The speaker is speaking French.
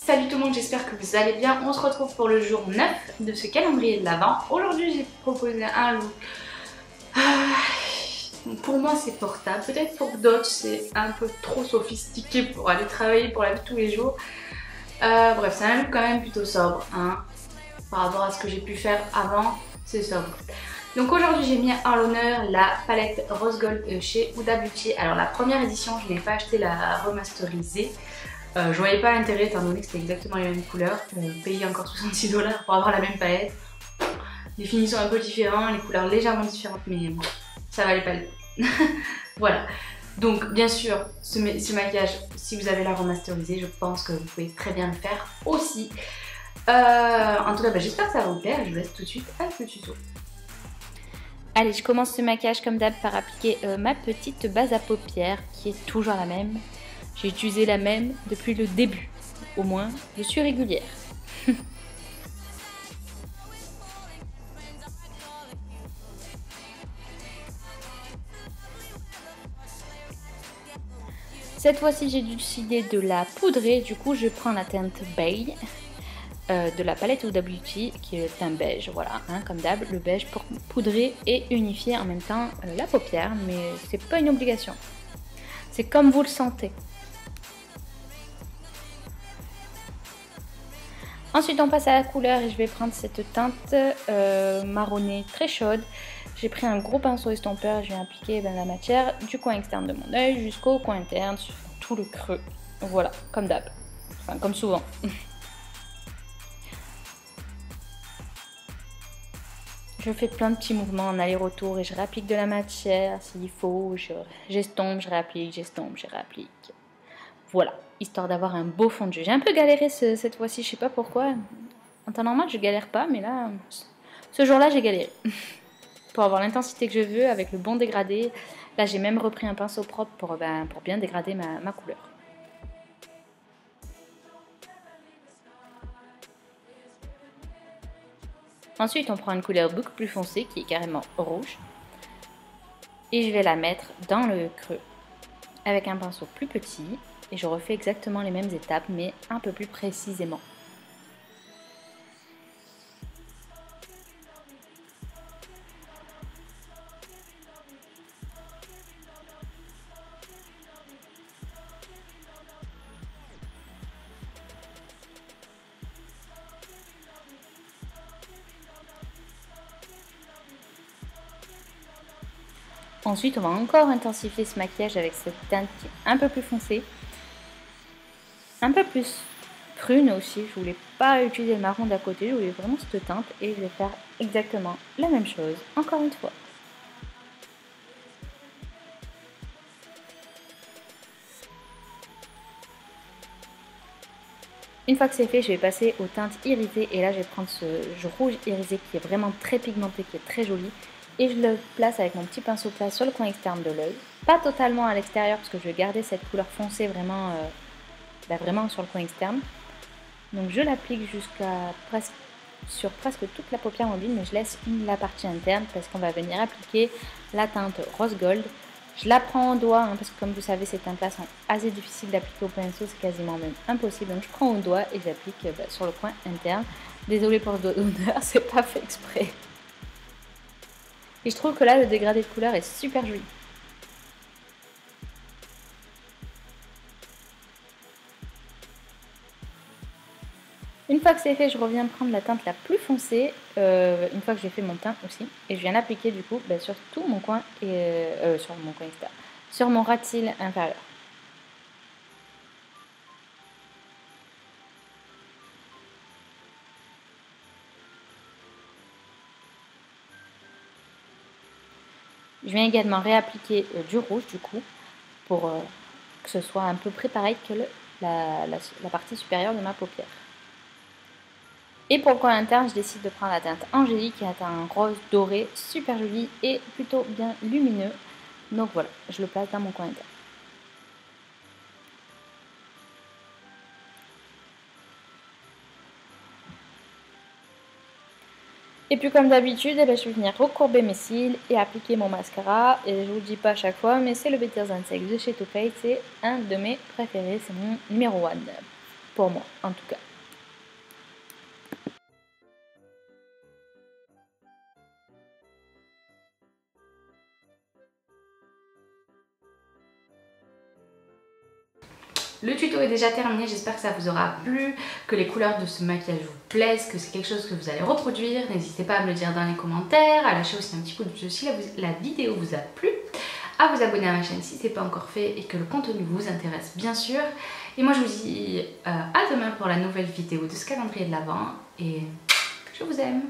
Salut tout le monde, j'espère que vous allez bien. On se retrouve pour le jour 9 de ce calendrier de l'Avent. Aujourd'hui, j'ai proposé un look. Pour moi, c'est portable. Peut-être pour d'autres, c'est un peu trop sophistiqué pour aller travailler pour la vie de tous les jours. Bref, c'est un look quand même plutôt sobre. Hein. Par rapport à ce que j'ai pu faire avant, c'est sobre. Donc aujourd'hui, j'ai mis à l'honneur la palette Rose Gold chez Huda Beauty. Alors la première édition, je n'ai pas acheté la remasterisée. Je voyais pas l'intérêt étant donné que c'était exactement les mêmes couleurs. Payer encore 66 $ pour avoir la même palette. Les finitions un peu différentes, les couleurs légèrement différentes, mais bon, ça valait pas le coup. Voilà. Donc bien sûr, ce maquillage, si vous avez la remasterisée, je pense que vous pouvez très bien le faire aussi. En tout cas, j'espère que ça va vous plaire. Je vous laisse tout de suite avec le tuto. Allez, je commence ce maquillage comme d'hab par appliquer ma petite base à paupières qui est toujours la même. J'ai utilisé la même depuis le début. Au moins, je suis régulière. Cette fois-ci, j'ai décidé de la poudrer. Du coup, je prends la teinte Beige de la palette Huda Beauty, qui est le teint beige. Voilà, hein, comme d'hab, le beige pour poudrer et unifier en même temps la paupière. Mais c'est pas une obligation. C'est comme vous le sentez. Ensuite, on passe à la couleur et je vais prendre cette teinte marronnée très chaude. J'ai pris un gros pinceau estompeur et je vais appliquer la matière du coin externe de mon œil jusqu'au coin interne, sur tout le creux. Voilà, comme d'hab. Enfin, comme souvent. Je fais plein de petits mouvements en aller-retour et je réapplique de la matière s'il faut. J'estompe, je réapplique, j'estompe, je réapplique. Voilà, histoire d'avoir un beau fondu. J'ai un peu galéré cette fois-ci, je sais pas pourquoi. En temps normal, je galère pas, mais là, ce jour-là, j'ai galéré. Pour avoir l'intensité que je veux, avec le bon dégradé. Là, j'ai même repris un pinceau propre pour bien dégrader ma couleur. Ensuite, on prend une couleur beaucoup plus foncée, qui est carrément rouge. Et je vais la mettre dans le creux, avec un pinceau plus petit. Et je refais exactement les mêmes étapes, mais un peu plus précisément. Ensuite, on va encore intensifier ce maquillage avec cette teinte qui est un peu plus foncée. Un peu plus prune aussi, je voulais pas utiliser le marron d'à côté, je voulais vraiment cette teinte et je vais faire exactement la même chose, encore une fois. Une fois que c'est fait, je vais passer aux teintes irisées et là je vais prendre ce rouge irisé qui est vraiment très pigmenté, qui est très joli et je le place avec mon petit pinceau plat sur le coin externe de l'œil. Pas totalement à l'extérieur parce que je vais garder cette couleur foncée vraiment, vraiment sur le coin externe. Donc je l'applique sur presque toute la paupière mobile, mais je laisse la partie interne parce qu'on va venir appliquer la teinte rose gold. Je la prends au doigt, hein, parce que comme vous savez, ces teintes-là sont assez difficiles d'appliquer au pinceau, c'est quasiment même impossible. Donc je prends au doigt et j'applique sur le coin interne. Désolée pour le doigt d'honneur, c'est pas fait exprès. Et je trouve que là, le dégradé de couleur est super joli. Une fois que c'est fait, je reviens prendre la teinte la plus foncée, une fois que j'ai fait mon teint aussi, et je viens l'appliquer du coup sur tout mon coin, sur mon coin externe, sur mon ras de cils inférieur. Je viens également réappliquer du rouge du coup, pour que ce soit à peu près pareil que la partie supérieure de ma paupière. Et pour le coin interne, je décide de prendre la teinte Angélique qui est un rose doré super joli et plutôt bien lumineux. Donc voilà, je le place dans mon coin interne. Et puis comme d'habitude, je vais venir recourber mes cils et appliquer mon mascara. Et je vous le dis pas à chaque fois, mais c'est le Better Than Sex de chez Too Faced. C'est un de mes préférés, c'est mon numéro 1. pour moi en tout cas. Le tuto est déjà terminé, j'espère que ça vous aura plu, que les couleurs de ce maquillage vous plaisent, que c'est quelque chose que vous allez reproduire. N'hésitez pas à me le dire dans les commentaires, à lâcher aussi un petit pouce bleu si la vidéo vous a plu, à vous abonner à ma chaîne si ce n'est pas encore fait et que le contenu vous intéresse bien sûr. Et moi je vous dis à demain pour la nouvelle vidéo de ce calendrier de l'Avent et je vous aime.